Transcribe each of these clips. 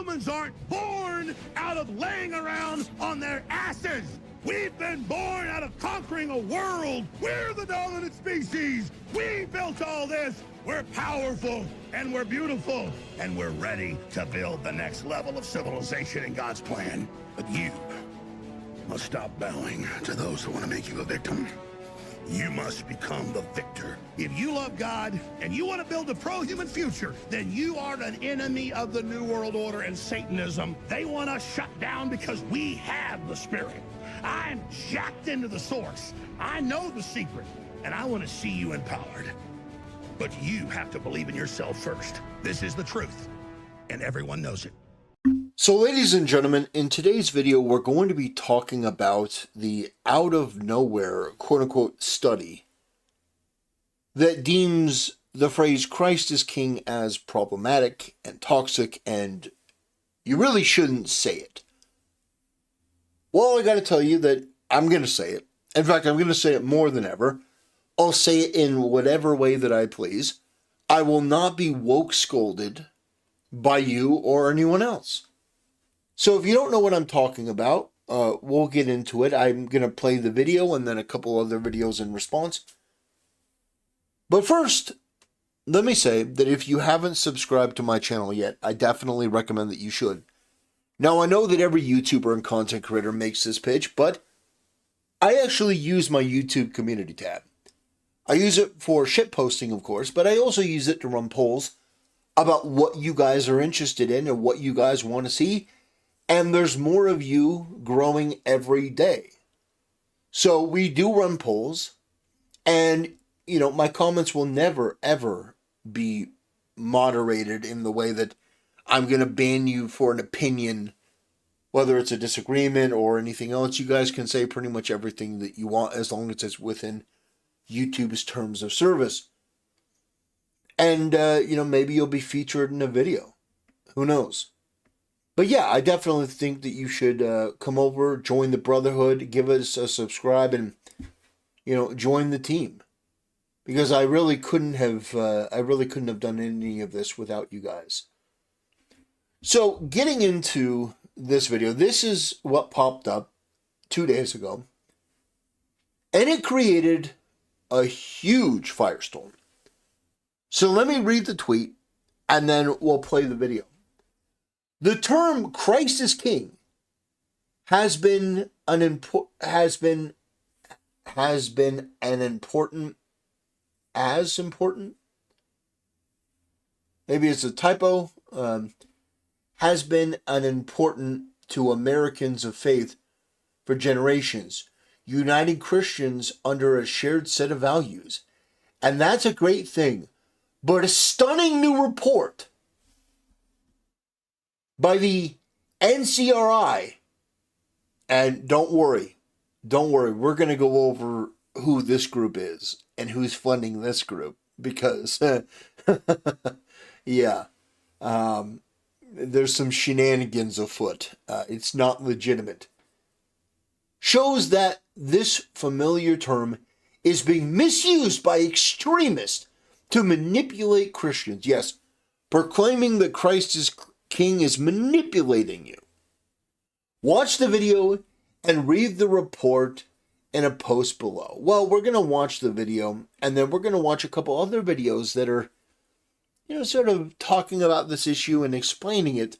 Humans aren't born out of laying around on their asses. We've been born out of conquering a world. We're the dominant species. We built all this. We're powerful, and we're beautiful, and we're ready to build the next level of civilization in God's plan. But you must stop bowing to those who want to make you a victim. You must become the victor. If you love God and you want to build a pro-human future, then you are an enemy of the New World Order and Satanism. They want us shut down because we have the Spirit. I'm jacked into the source. I know the secret, and I want to see you empowered. But you have to believe in yourself first. This is the truth, and everyone knows it. So ladies and gentlemen, in today's video, we're going to be talking about the out of nowhere, quote unquote, study that deems the phrase Christ is King as problematic and toxic, and you really shouldn't say it. Well, I got to tell you that I'm going to say it. In fact, I'm going to say it more than ever. I'll say it in whatever way that I please. I will not be woke scolded by you or anyone else. So if you don't know what I'm talking about, we'll get into it. I'm going to play the video and then a couple other videos in response. But first, let me say that if you haven't subscribed to my channel yet, I definitely recommend that you should. Now, I know that every YouTuber and content creator makes this pitch, but I actually use my YouTube community tab. I use it for shit posting, of course, but I also use it to run polls about what you guys are interested in and what you guys want to see. And there's more of you growing every day. So we do run polls, and, you know, my comments will never, ever be moderated in the way that I'm going to ban you for an opinion, whether it's a disagreement or anything else. You guys can say pretty much everything that you want as long as it's within YouTube's terms of service. And, you know, maybe you'll be featured in a video. Who knows? But yeah, I definitely think that you should come over, join the Brotherhood, give us a subscribe, and, you know, join the team. Because I really couldn't have done any of this without you guys. So, getting into this video, this is what popped up 2 days ago. And it created a huge firestorm. So let me read the tweet, and then we'll play the video. The term "Christ is King" has been an important, maybe it's a typo, has been an important to Americans of faith for generations, uniting Christians under a shared set of values. And that's a great thing. But a stunning new report by the NCRI, and don't worry, we're going to go over who this group is and who's funding this group, because, yeah, there's some shenanigans afoot. It's not legitimate. Shows that this familiar term is being misused by extremists to manipulate Christians. Yes, proclaiming that Christ is King is manipulating you. Watch the video and read the report in a post below. Well, we're going to watch the video, and then we're going to watch a couple other videos that are, you know, sort of talking about this issue and explaining it.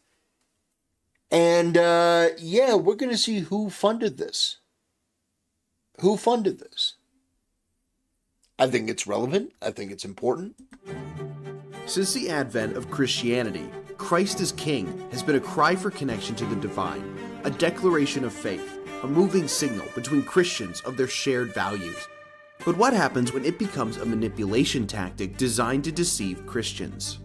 And, yeah, we're going to see who funded this. Who funded this? I think it's relevant. I think it's important. Since the advent of Christianity, Christ is King has been a cry for connection to the divine, a declaration of faith, a moving signal between Christians of their shared values. But what happens when it becomes a manipulation tactic designed to deceive Christians?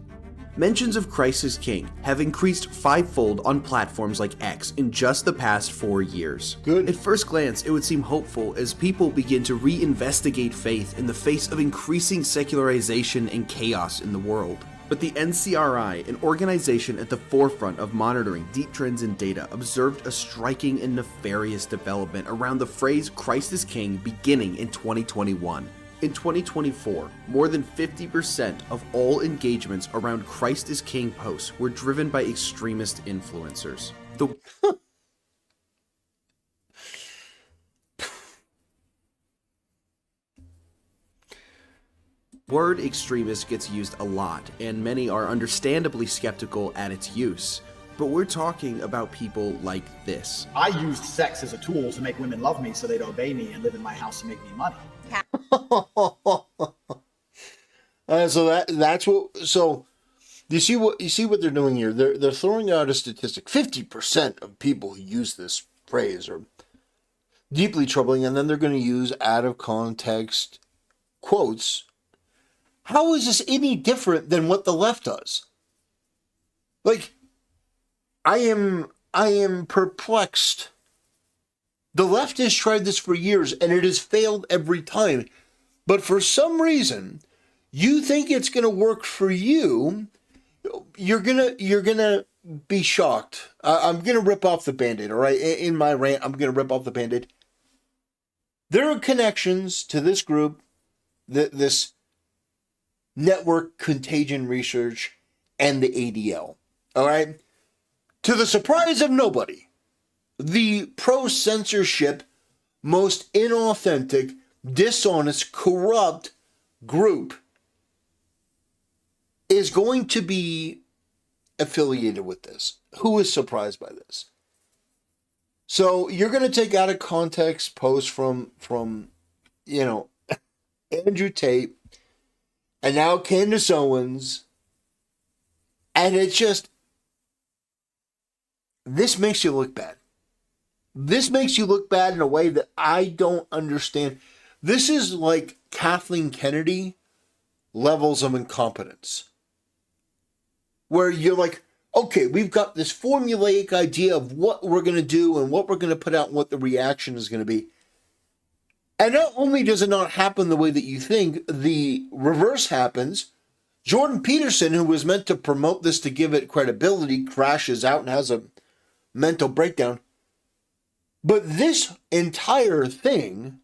Mentions of Christ as King have increased fivefold on platforms like X in just the past 4 years. Good. At first glance, it would seem hopeful as people begin to reinvestigate faith in the face of increasing secularization and chaos in the world. But the NCRI, an organization at the forefront of monitoring deep trends in data, observed a striking and nefarious development around the phrase Christ is King beginning in 2021. In 2024, more than 50% of all engagements around Christ is King posts were driven by extremist influencers. The word extremist gets used a lot, and many are understandably skeptical at its use. But we're talking about people like this. I used sex as a tool to make women love me so they'd obey me and live in my house and make me money. That's what. So you see what they're doing here. They're throwing out a statistic. 50% of people who use this phrase are deeply troubling, and then they're going to use out of context quotes. How is this any different than what the left does? Like, I am perplexed. The left has tried this for years, and it has failed every time. But for some reason, you think it's going to work for you. You're gonna be shocked. I'm gonna rip off the Band-Aid. All right, in my rant, I'm gonna rip off the Band-Aid. There are connections to this group, this network contagion research, and the ADL. All right. To the surprise of nobody, the pro-censorship, most inauthentic, dishonest, corrupt group is going to be affiliated with this. Who is surprised by this? So you're going to take out of context posts from Andrew Tate and now Candace Owens, and it's just, this makes you look bad. This makes you look bad in a way that I don't understand. This is like Kathleen Kennedy levels of incompetence. Where you're like, okay, we've got this formulaic idea of what we're going to do and what we're going to put out and what the reaction is going to be. And not only does it not happen the way that you think, the reverse happens. Jordan Peterson, who was meant to promote this to give it credibility, crashes out and has a mental breakdown. But this entire thing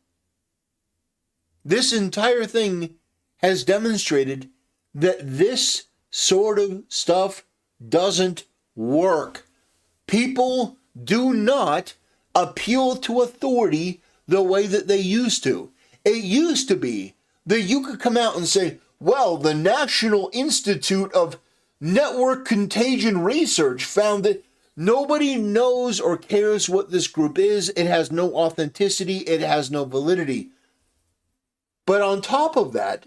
has demonstrated that this sort of stuff doesn't work. People do not appeal to authority the way that they used to. It used to be that you could come out and say, well, the National Institute of Network Contagion Research found that nobody knows or cares what this group is. It has no authenticity. It has no validity. But on top of that,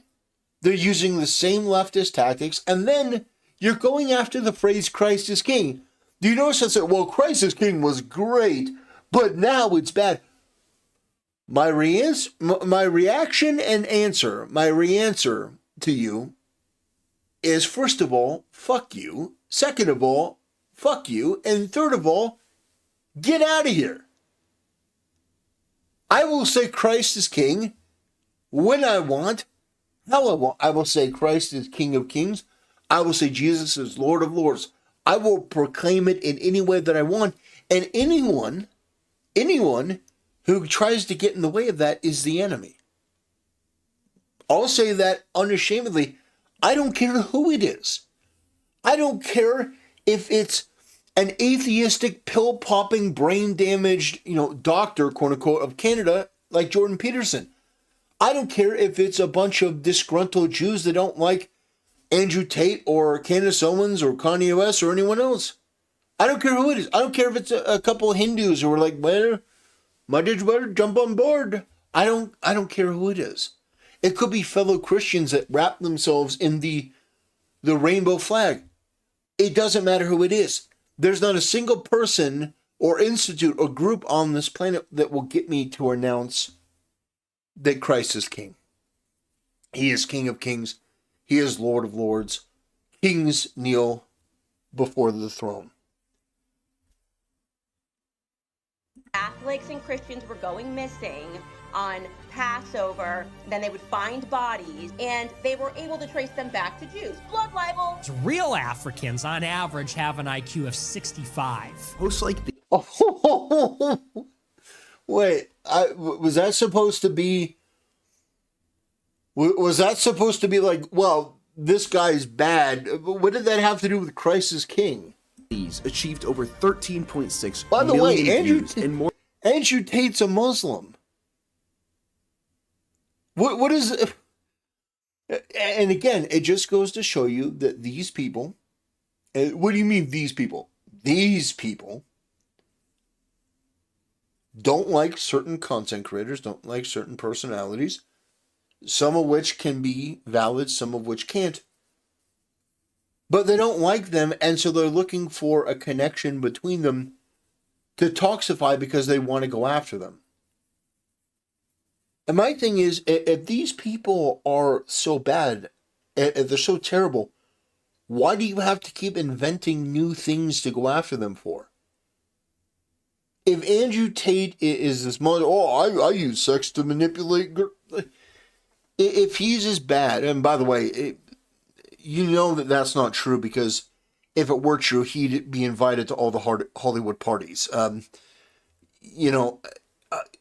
they're using the same leftist tactics, and then you're going after the phrase Christ is King. Do you notice that? Well, Christ is King was great, but now it's bad. My reaction and answer, my re-answer to you is, first of all, fuck you. Second of all, fuck you. And third of all, get out of here. I will say Christ is King when I want, how I want. I will say Christ is King of Kings. I will say Jesus is Lord of Lords. I will proclaim it in any way that I want. And anyone who tries to get in the way of that is the enemy. I'll say that unashamedly. I don't care who it is. I don't care if it's an atheistic, pill-popping, brain-damaged, doctor, quote-unquote, of Canada, like Jordan Peterson. I don't care if it's a bunch of disgruntled Jews that don't like Andrew Tate or Candace Owens or Kanye West or anyone else. I don't care who it is. I don't care if it's a couple of Hindus who are like, well, might as well jump on board. I don't care who it is. It could be fellow Christians that wrap themselves in the rainbow flag. It doesn't matter who it is. There's not a single person or institute or group on this planet that will get me to announce that Christ is King. He is King of Kings. He is Lord of Lords. Kings kneel before the throne. Catholics and Christians were going missing on Passover. Then they would find bodies, and they were able to trace them back to Jews. Blood libel. Real Africans, on average, have an IQ of 65. Posts like the Wait, was that supposed to be Was that supposed to be like, well, this guy's bad? But what did that have to do with Christ is King? Achieved over 13.6 By the way, million views and more. Andrew Tate's a Muslim. What is... And again, it just goes to show you that these people... What do you mean, these people? These people don't like certain content creators, don't like certain personalities, some of which can be valid, some of which can't. But they don't like them, and so they're looking for a connection between them to Toxify because they want to go after them. And my thing is, if these people are so bad, if they're so terrible, why do you have to keep inventing new things to go after them for? If Andrew Tate is this mother, I use sex to manipulate girls. If he's as bad, and by the way, you know that that's not true, because if it were true, he'd be invited to all the Hollywood parties.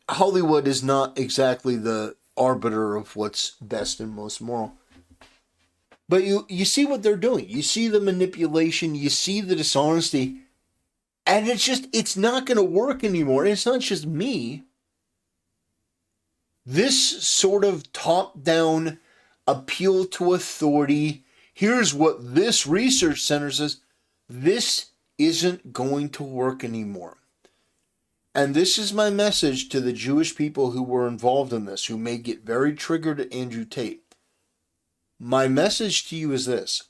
Hollywood is not exactly the arbiter of what's best and most moral. But you see what they're doing. You see the manipulation. You see the dishonesty. And it's not going to work anymore. It's not just me. This sort of top-down appeal to authority, here's what this research center says, this isn't going to work anymore. And this is my message to the Jewish people who were involved in this, who may get very triggered at Andrew Tate. My message to you is this.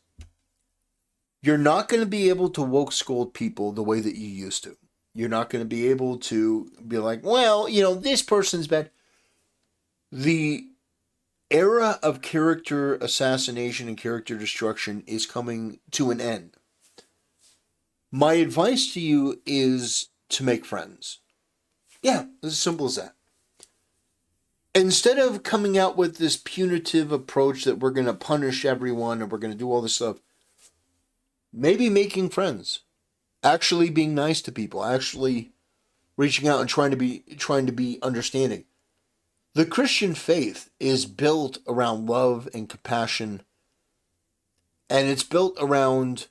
You're not going to be able to woke scold people the way that you used to. You're not going to be able to be like, well, this person's bad. The era of character assassination and character destruction is coming to an end. My advice to you is to make friends. Yeah, it's as simple as that. Instead of coming out with this punitive approach that we're going to punish everyone and we're going to do all this stuff, maybe making friends, actually being nice to people, actually reaching out and trying to be understanding. The Christian faith is built around love and compassion, and it's built around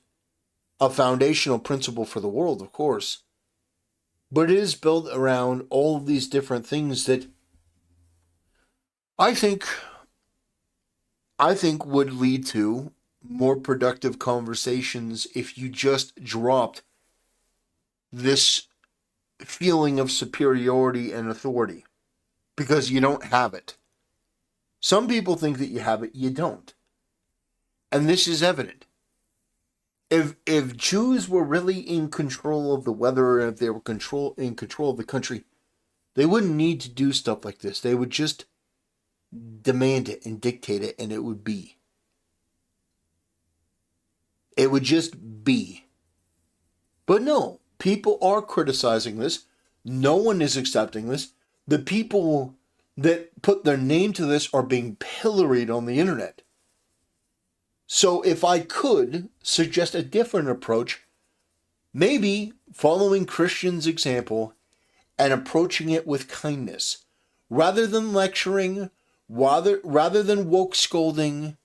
a foundational principle for the world, of course, but it is built around all of these different things that I think would lead to more productive conversations if you just dropped this feeling of superiority and authority, because you don't have it. Some people think that you have it, you don't. And this is evident. If Jews were really in control of the weather, and if they were in control of the country, they wouldn't need to do stuff like this. They would just demand it and dictate it, and it would be. It would just be. But no, people are criticizing this. No one is accepting this. The people that put their name to this are being pilloried on the internet. So if I could suggest a different approach, maybe following Christian's example and approaching it with kindness, rather than lecturing, rather than woke scolding,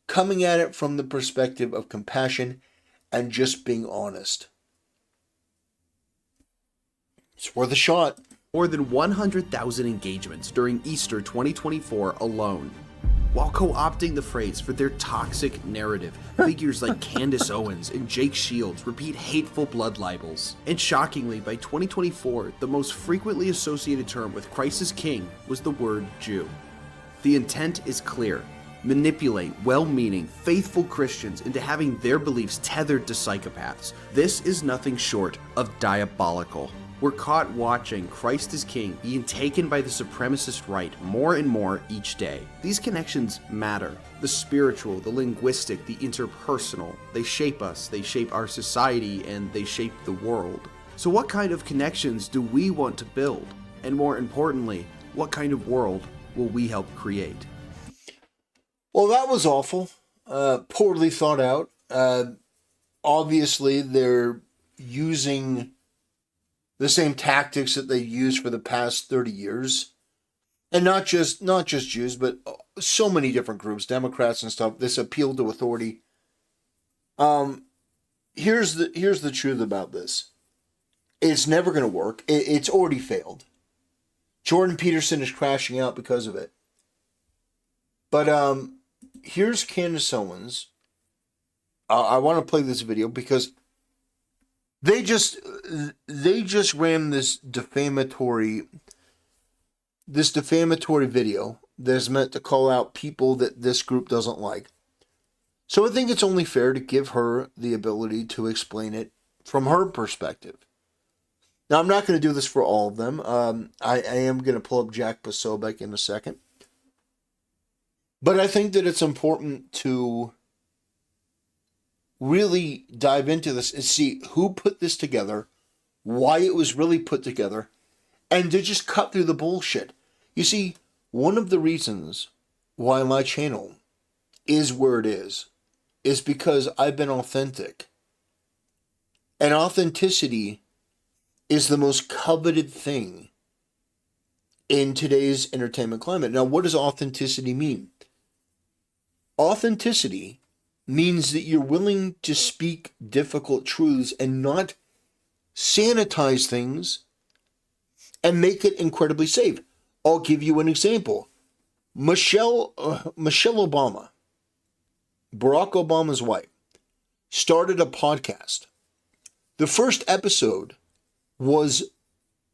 coming at it from the perspective of compassion and just being honest. It's worth a shot. More than 100,000 engagements during Easter 2024 alone. While co-opting the phrase for their toxic narrative, figures like Candace Owens and Jake Shields repeat hateful blood libels. And shockingly, by 2024, the most frequently associated term with Christ as King was the word Jew. The intent is clear. Manipulate well-meaning, faithful Christians into having their beliefs tethered to psychopaths. This is nothing short of diabolical. We're caught watching Christ is King being taken by the supremacist right more and more each day. These connections matter. The spiritual, the linguistic, the interpersonal. They shape us, they shape our society, and they shape the world. So what kind of connections do we want to build? And more importantly, what kind of world will we help create? Well, that was awful. Poorly thought out. Obviously, they're using the same tactics that they used for the past 30 years. and not just Jews, but so many different groups, Democrats and stuff. This appeal to authority. Here's the truth about this. It's never going to work. It's already failed. Jordan Peterson is crashing out because of it. But here's Candace Owens. I want to play this video because they just ran this defamatory video that's meant to call out people that this group doesn't like. So I think it's only fair to give her the ability to explain it from her perspective. Now, I'm not going to do this for all of them. I am going to pull up Jack Posobiec in a second. But I think that it's important to really dive into this and see who put this together, why it was really put together, and to just cut through the bullshit. You see, one of the reasons why my channel is where it is because I've been authentic. And authenticity is the most coveted thing in today's entertainment climate. Now, what does authenticity mean? Authenticity means that you're willing to speak difficult truths and not sanitize things and make it incredibly safe. I'll give you an example. Michelle Obama, Barack Obama's wife, started a podcast. The first episode was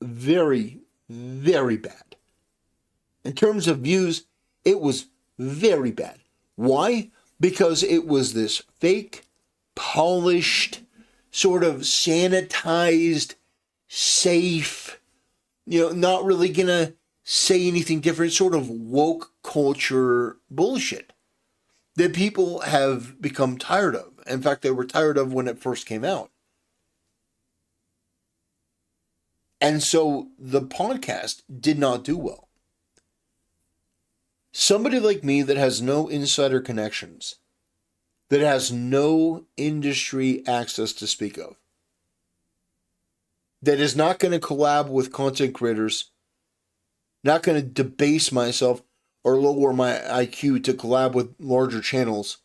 very, very bad. In terms of views, it was very bad. Why? Because it was this fake, polished, sort of sanitized, safe, not really gonna say anything different, sort of woke culture bullshit that people have become tired of. In fact, they were tired of when it first came out. And so the podcast did not do well. Somebody like me that has no insider connections, that has no industry access to speak of, that is not going to collab with content creators, not going to debase myself or lower my IQ to collab with larger channels,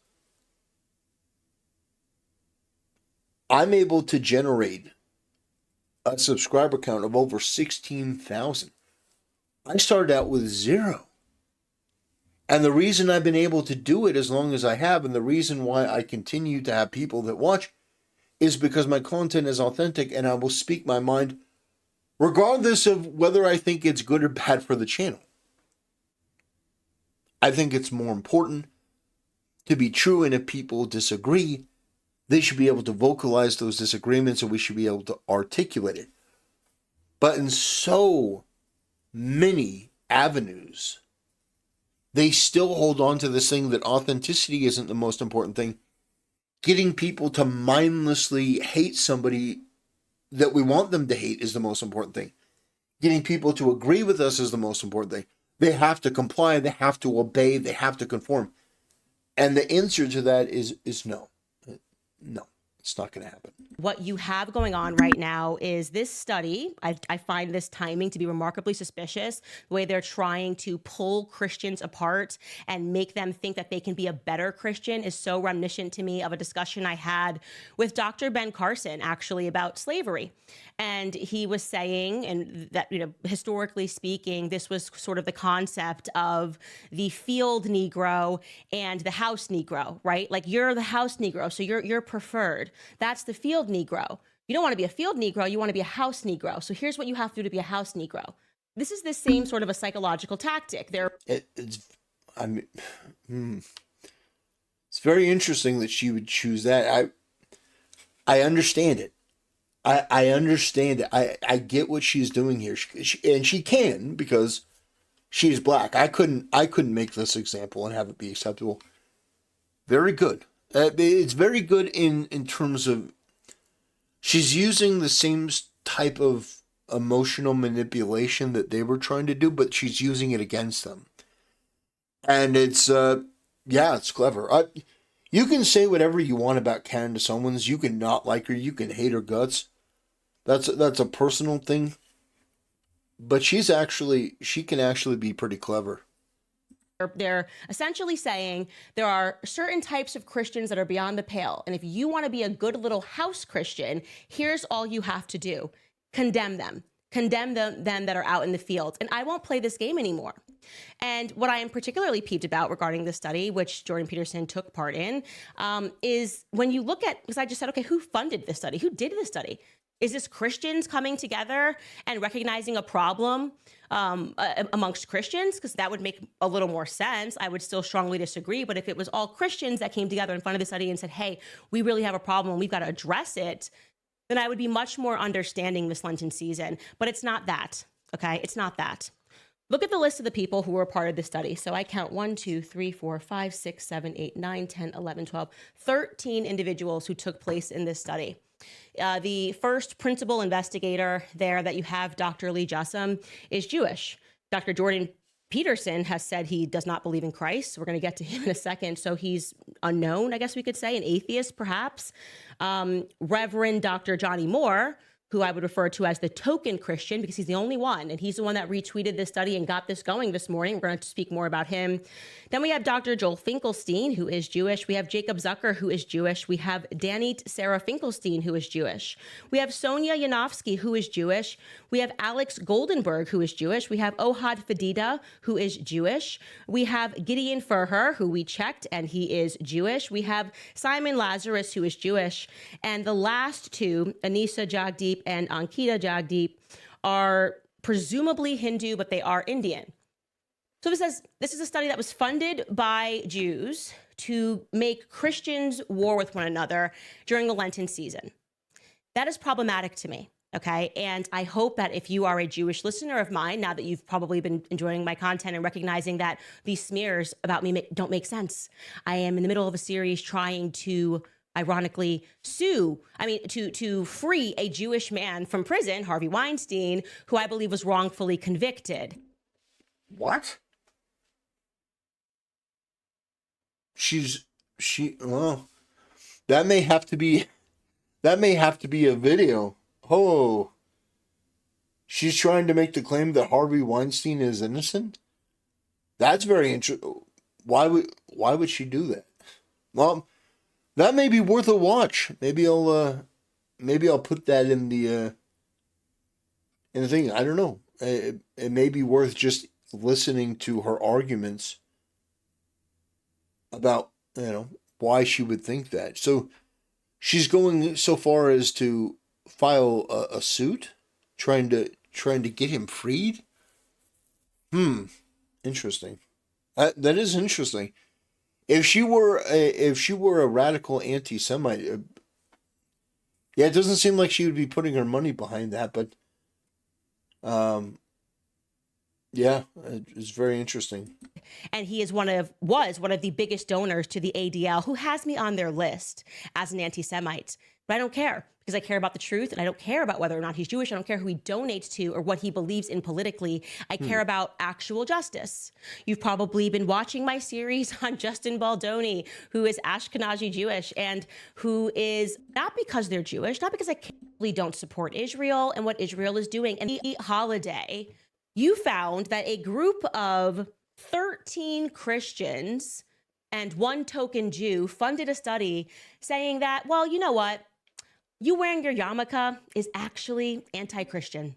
I'm able to generate a subscriber count of over 16,000. I started out with 0. And the reason I've been able to do it as long as I have, and the reason why I continue to have people that watch, is because my content is authentic and I will speak my mind regardless of whether I think it's good or bad for the channel. I think it's more important to be true, and if people disagree, they should be able to vocalize those disagreements and we should be able to articulate it. But in so many avenues, they still hold on to this thing that authenticity isn't the most important thing. Getting people to mindlessly hate somebody that we want them to hate is the most important thing. Getting people to agree with us is the most important thing. They have to comply, they have to obey, they have to conform. And the answer to that is no. No, it's not going to happen. What you have going on right now is this study. I find this timing to be remarkably suspicious. The way they're trying to pull Christians apart and make them think that they can be a better Christian is so reminiscent to me of a discussion I had with Dr. Ben Carson, actually, about slavery. And he was saying, and that, historically speaking, this was sort of the concept of the field Negro and the house Negro, right? Like, you're the house Negro, so you're preferred. That's the field Negro. You don't want to be a field Negro, you want to be a house Negro. So here's what you have to do to be a house Negro. This is the same sort of a psychological tactic. It's very interesting that she would choose that. I understand it. I understand it. I get what she's doing here, and she can, because she's black. I couldn't make this example and have it be acceptable. Very good. It's very good in terms of she's using the same type of emotional manipulation that they were trying to do, but she's using it against them. And it's it's clever. You can say whatever you want about Candace Owens. You can not like her. You can hate her guts. That's a personal thing. But she can actually be pretty clever. They're essentially saying there are certain types of Christians that are beyond the pale. And if you want to be a good little house Christian, here's all you have to do. Condemn them. Condemn them that are out in the fields. And I won't play this game anymore. And what I am particularly peeved about regarding this study, which Jordan Peterson took part in, is when you look at, because I just said, okay, who funded this study? Who did this study? Is this Christians coming together and recognizing a problem amongst Christians? Because that would make a little more sense. I would still strongly disagree. But if it was all Christians that came together in front of the study and said, hey, we really have a problem and we've got to address it, then I would be much more understanding this Lenten season. But it's not that, okay? It's not that. Look at the list of the people who were part of the study. So I count 1, 2, 3, 4, 5, 6, 7, 8, 9, 10, 11, 12, 13 individuals who took place in this study. The first principal investigator there that you have, Dr. Lee Jussum, is Jewish. Dr. Jordan Peterson has said he does not believe in Christ. We're going to get to him in a second. So he's unknown, I guess we could say, an atheist perhaps. Reverend Dr. Johnny Moore, who I would refer to as the token Christian because he's the only one, and he's the one that retweeted this study and got this going this morning. We're going to speak more about him. Then we have Dr. Joel Finkelstein, who is Jewish. We have Jacob Zucker, who is Jewish. We have Danit Sarah Finkelstein, who is Jewish. We have Sonia Yanofsky, who is Jewish. We have Alex Goldenberg, who is Jewish. We have Ohad Fadida, who is Jewish. We have Gideon Furher, who we checked, and he is Jewish. We have Simon Lazarus, who is Jewish. And the last two, Anisa Jagdeep and Ankita Jagdeep, are presumably Hindu, but they are Indian. So it says this is a study that was funded by Jews to make Christians war with one another during the Lenten season. That is problematic to me, okay? And I hope that if you are a Jewish listener of mine, now that you've probably been enjoying my content and recognizing that these smears about me don't make sense. I am in the middle of a series trying to ironically to free a Jewish man from prison, Harvey Weinstein, who I believe was wrongfully convicted. What? Well, that may have to be a video. Oh, she's trying to make the claim that Harvey Weinstein is innocent? That's very interesting. Why would she do that? Well, that may be worth a watch. Maybe I'll put that in the thing. I don't know. It may be worth just listening to her arguments about, why she would think that. So she's going so far as to file a suit, trying to get him freed. Interesting. That is interesting. If she were a radical anti-Semite, yeah, it doesn't seem like she would be putting her money behind that, but yeah, it's very interesting. And he was one of the biggest donors to the ADL, who has me on their list as an anti-Semite. But I don't care, because I care about the truth, and I don't care about whether or not he's Jewish. I don't care who he donates to or what he believes in politically. I care about actual justice. You've probably been watching my series on Justin Baldoni, who is Ashkenazi Jewish, and who is, not because they're Jewish, not because I really don't support Israel and what Israel is doing. And the holiday, you found that a group of 13 Christians and one token Jew funded a study saying that, well, you know what? You wearing your yarmulke is actually anti-Christian.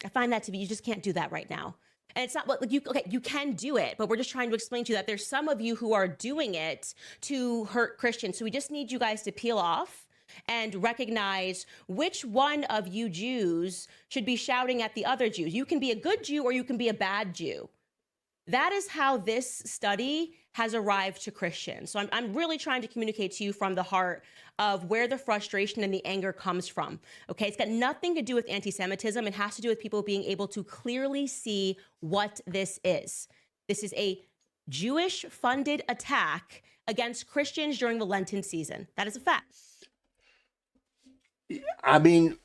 I find that to be, you just can't do that right now. And it's not what, like, you can do it, but we're just trying to explain to you that there's some of you who are doing it to hurt Christians. So we just need you guys to peel off and recognize which one of you Jews should be shouting at the other Jews. You can be a good Jew or you can be a bad Jew. That is how this study has arrived to Christians. So I'm really trying to communicate to you from the heart of where the frustration and the anger comes from. Okay, it's got nothing to do with anti-Semitism. It has to do with people being able to clearly see what this is. This is a Jewish-funded attack against Christians during the Lenten season. That is a fact. I mean,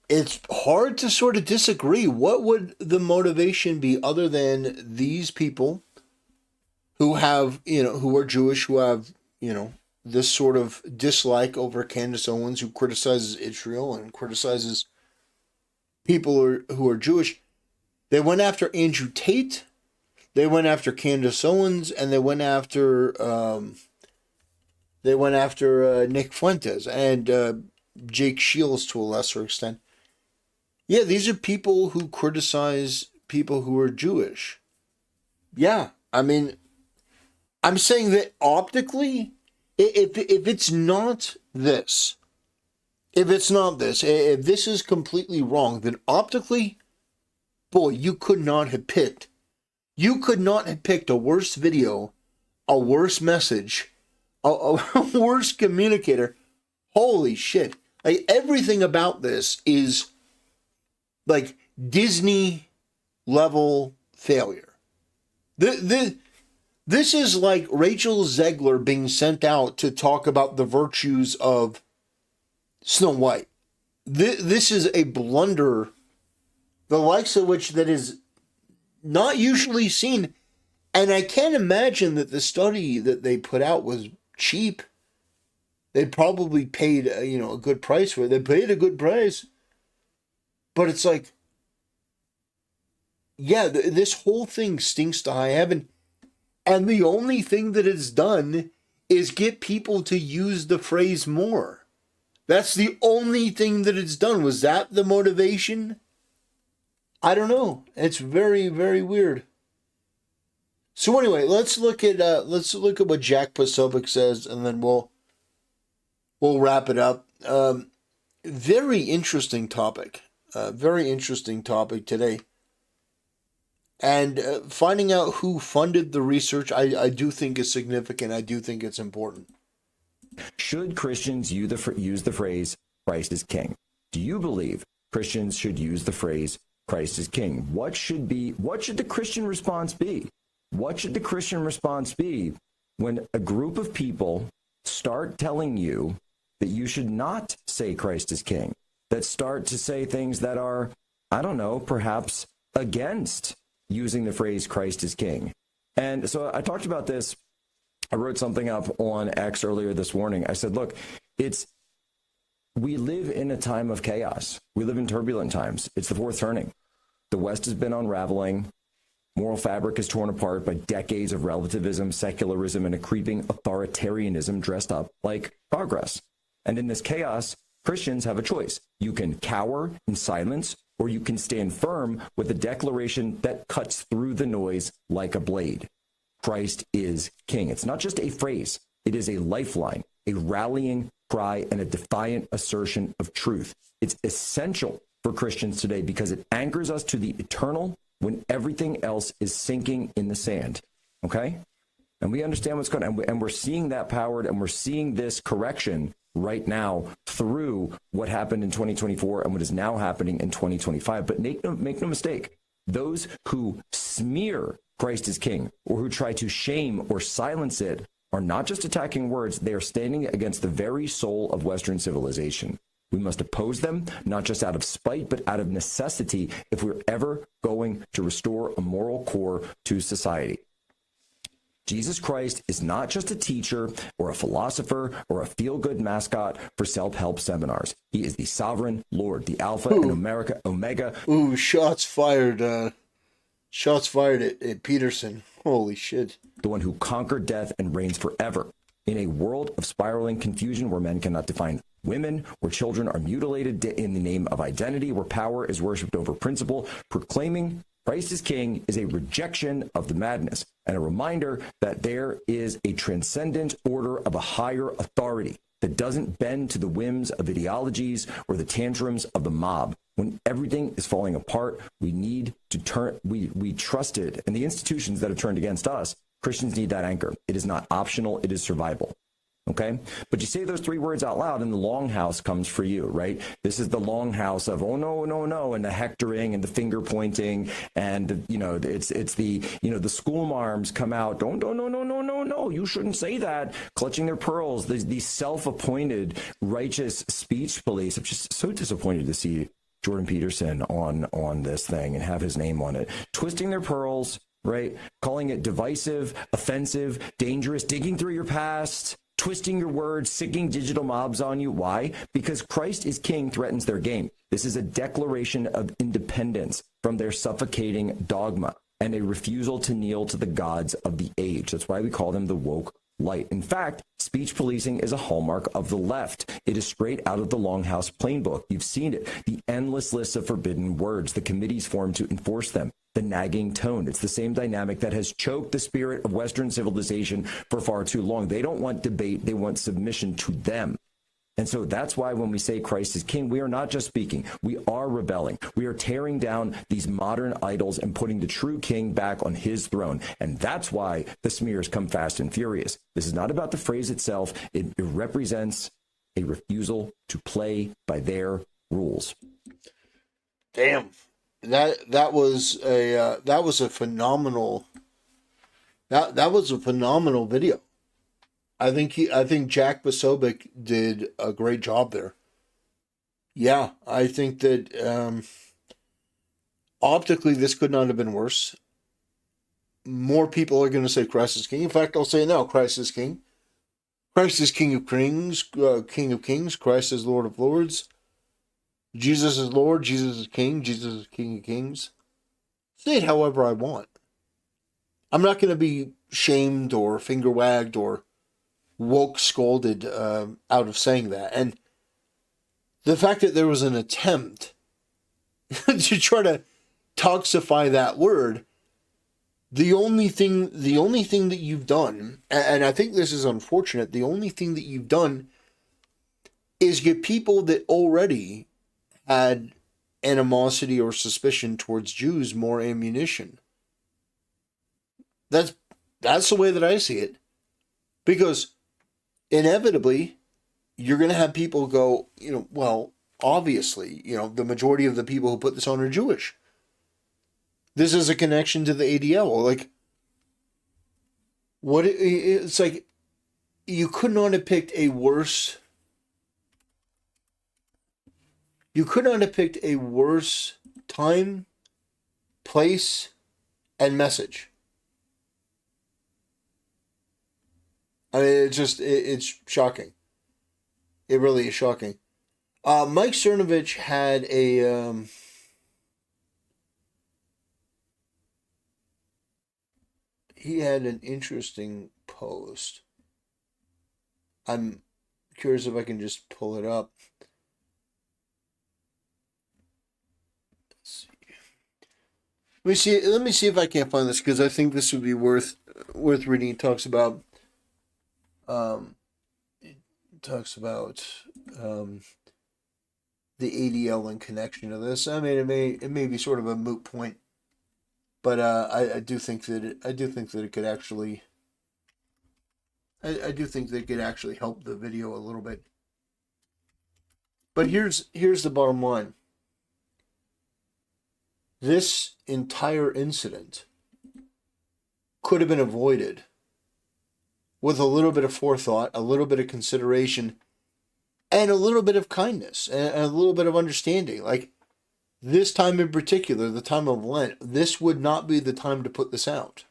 it's hard to sort of disagree. What would the motivation be other than these people who have, who are Jewish, who have, this sort of dislike over Candace Owens, who criticizes Israel and criticizes people who are Jewish? They went after Andrew Tate, they went after Candace Owens, and they went after Nick Fuentes and Jake Shields to a lesser extent. Yeah, these are people who criticize people who are Jewish. Yeah, I mean, I'm saying that optically, if it's not this, if this is completely wrong, then optically, boy, you could not have picked a worse video, a worse message, a worse communicator. Holy shit. Like, everything about this is like Disney level failure. This is like Rachel Zegler being sent out to talk about the virtues of Snow White. This is a blunder, the likes of which that is not usually seen. And I can't imagine that the study that they put out was cheap. They probably paid, a good price for it. They paid a good price. But it's like, yeah, this whole thing stinks to high heaven. And the only thing that it's done is get people to use the phrase more. That's the only thing that it's done. Was that the motivation? I don't know. It's very, very weird. So anyway, let's look at what Jack Posobiec says, and then we'll wrap it up. Very interesting topic. Very interesting topic today. And finding out who funded the research, I do think is significant. I do think it's important. Should Christians use the phrase Christ is King? Do you believe Christians should use the phrase Christ is King? What should the Christian response be? What should the Christian response be when a group of people start telling you that you should not say Christ is King, that start to say things that are, I don't know, perhaps against using the phrase Christ is King? And so I talked about this. I wrote something up on X earlier this morning. I said, look, we live in a time of chaos. We live in turbulent times. It's the fourth turning. The West has been unraveling. Moral fabric is torn apart by decades of relativism, secularism, and a creeping authoritarianism dressed up like progress. And in this chaos, Christians have a choice. You can cower in silence, or you can stand firm with a declaration that cuts through the noise like a blade. Christ is King. It's not just a phrase. It is a lifeline, a rallying cry, and a defiant assertion of truth. It's essential for Christians today because it anchors us to the eternal when everything else is sinking in the sand. Okay? And we understand what's going on. And we're seeing that powered, and we're seeing this correction right now through what happened in 2024 and what is now happening in 2025. But make no mistake, those who smear Christ is King, or who try to shame or silence it, are not just attacking words, they are standing against the very soul of Western civilization. We must oppose them, not just out of spite, but out of necessity if we're ever going to restore a moral core to society. Jesus Christ is not just a teacher or a philosopher or a feel-good mascot for self-help seminars. He is the sovereign Lord, the Alpha and Omega. Ooh, shots fired. Shots fired at Peterson. Holy shit. The one who conquered death and reigns forever. In a world of spiraling confusion where men cannot define women, where children are mutilated in the name of identity, where power is worshipped over principle, proclaiming Christ is King is a rejection of the madness and a reminder that there is a transcendent order of a higher authority that doesn't bend to the whims of ideologies or the tantrums of the mob. When everything is falling apart, we need to turn, we trusted, and the institutions that have turned against us, Christians need that anchor. It is not optional, it is survival. Okay? But you say those three words out loud and the longhouse comes for you, right? This is the longhouse of, oh, no, no, no, and the hectoring and the finger pointing. And, it's the, the school marms come out. Don't, no, no, no, no, no. You shouldn't say that. Clutching their pearls. These self-appointed righteous speech police. I'm just so disappointed to see Jordan Peterson on this thing and have his name on it. Twisting their pearls, right? Calling it divisive, offensive, dangerous, digging through your past, twisting your words, sicking digital mobs on you. Why? Because Christ is King threatens their game. This is a declaration of independence from their suffocating dogma and a refusal to kneel to the gods of the age. That's why we call them the woke light. In fact, speech policing is a hallmark of the left. It is straight out of the Longhouse Plain Book. You've seen it. The endless lists of forbidden words, the committees formed to enforce them, the nagging tone. It's the same dynamic that has choked the spirit of Western civilization for far too long. They don't want debate. They want submission to them. And so that's why when we say Christ is King, we are not just speaking. We are rebelling. We are tearing down these modern idols and putting the true King back on his throne. And that's why the smears come fast and furious. This is not about the phrase itself. It represents a refusal to play by their rules. Damn. That was a phenomenal video. I think Jack Posobiec did a great job there. Yeah, I think that optically this could not have been worse. More people are going to say Christ is King. In fact, I'll say now, Christ is King. Christ is King of Kings, King of Kings. Christ is Lord of Lords. Jesus is Lord. Jesus is King. Jesus is King of Kings. Say it however I want. I'm not going to be shamed or finger wagged or woke scolded out of saying that. And the fact that there was an attempt to try to toxify that word, the only thing that you've done, and I think this is unfortunate, the only thing that you've done is give people that already had animosity or suspicion towards Jews more ammunition. That's the way that I see it. Because inevitably, you're going to have people go, well, obviously, the majority of the people who put this on are Jewish. This is a connection to the ADL. Like, it's like, you could not have picked a worse time, place, and message. I mean, it's shocking. It really is shocking. Mike Cernovich had he had an interesting post. I'm curious if I can just pull it up. Let's see. Let me see if I can't find this, because I think this would be worth reading. It talks about the ADL in connection to this. I mean, it may be sort of a moot point, but I do think that it could actually. I do think that it could actually help the video a little bit. But here's the bottom line. This entire incident could have been avoided with a little bit of forethought, a little bit of consideration, and a little bit of kindness, and a little bit of understanding. Like, this time in particular, the time of Lent, this would not be the time to put this out.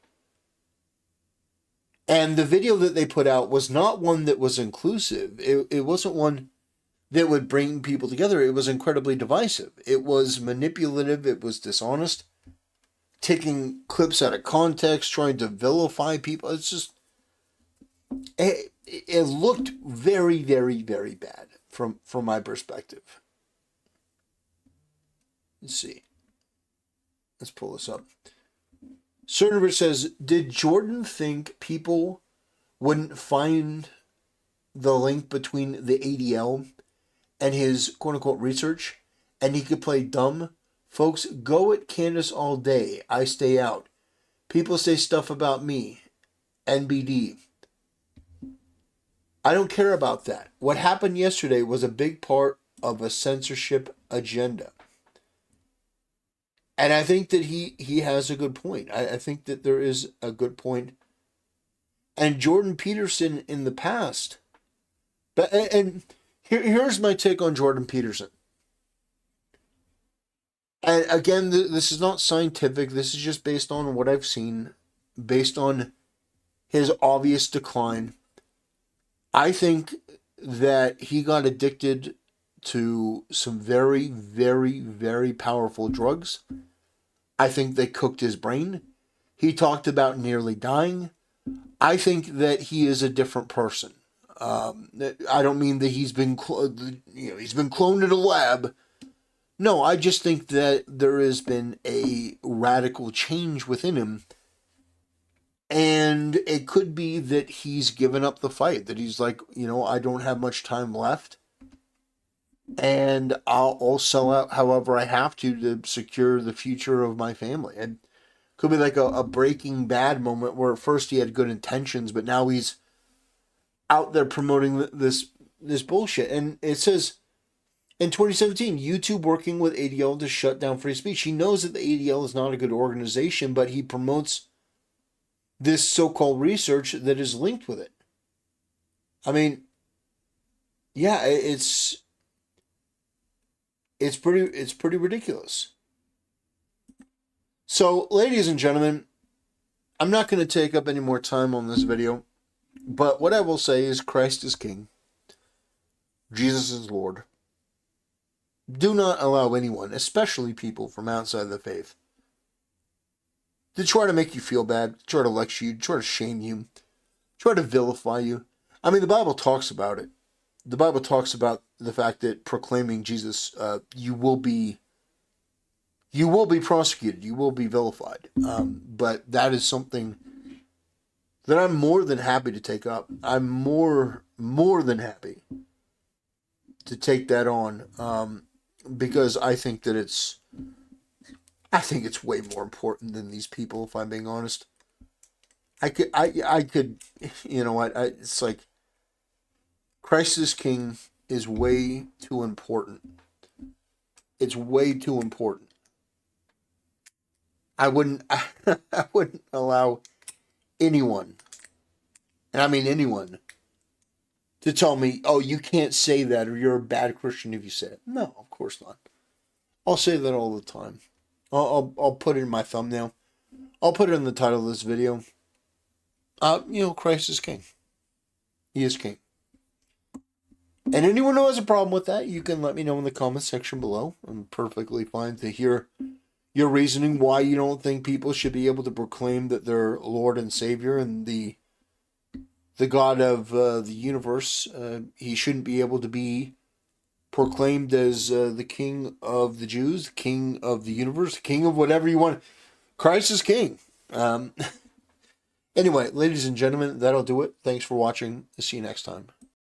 And the video that they put out was not one that was inclusive. It wasn't one that would bring people together. It was incredibly divisive. It was manipulative. It was dishonest. Taking clips out of context, trying to vilify people. It's just... It looked very, very, very bad from my perspective. Let's see. Let's pull this up. Cernovich says, did Jordan think people wouldn't find the link between the ADL and his quote-unquote research, and he could play dumb? Folks, go at Candace all day. I stay out. People say stuff about me. NBD. I don't care about that. What happened yesterday was a big part of a censorship agenda. And I think that he has a good point. I think that there is a good point. And Jordan Peterson in the past. And here's my take on Jordan Peterson. And again, this is not scientific. This is just based on what I've seen. Based on his obvious decline. I think that he got addicted to some very, very, very powerful drugs. I think they cooked his brain. He talked about nearly dying. I think that he is a different person. I don't mean that he's been cloned in a lab. No, I just think that there has been a radical change within him. And it could be that he's given up the fight, that he's like, I don't have much time left. And I'll sell out however I have to secure the future of my family. And could be like a Breaking Bad moment where at first he had good intentions, but now he's out there promoting this bullshit. And it says, in 2017, YouTube working with ADL to shut down free speech. He knows that the ADL is not a good organization, but he promotes this so-called research that is linked with it. I mean, yeah, it's pretty ridiculous. So, ladies and gentlemen, I'm not going to take up any more time on this video, but what I will say is Christ is King. Jesus is Lord. Do not allow anyone, especially people from outside the faith, to try to make you feel bad, try to lecture you, try to shame you, try to vilify you. I mean, the Bible talks about it. The Bible talks about the fact that proclaiming Jesus, you will be prosecuted, you will be vilified. But that is something that I'm more than happy to take up. I'm more than happy to take that on, because I think that it's way more important than these people, if I'm being honest. I could, you know what, it's like, Christ is King is way too important. It's way too important. I wouldn't allow anyone, and I mean anyone, to tell me, oh, you can't say that, or you're a bad Christian if you say it. No, of course not. I'll say that all the time. I'll put it in my thumbnail. I'll put it in the title of this video. Christ is King. He is King. And anyone who has a problem with that, you can let me know in the comment section below. I'm perfectly fine to hear your reasoning why you don't think people should be able to proclaim that they're Lord and Savior and the God of the universe. He shouldn't be able to be proclaimed as the King of the Jews, the King of the universe, the King of whatever you want. Christ is King. Anyway, ladies and gentlemen, that'll do it. Thanks for watching. See you next time.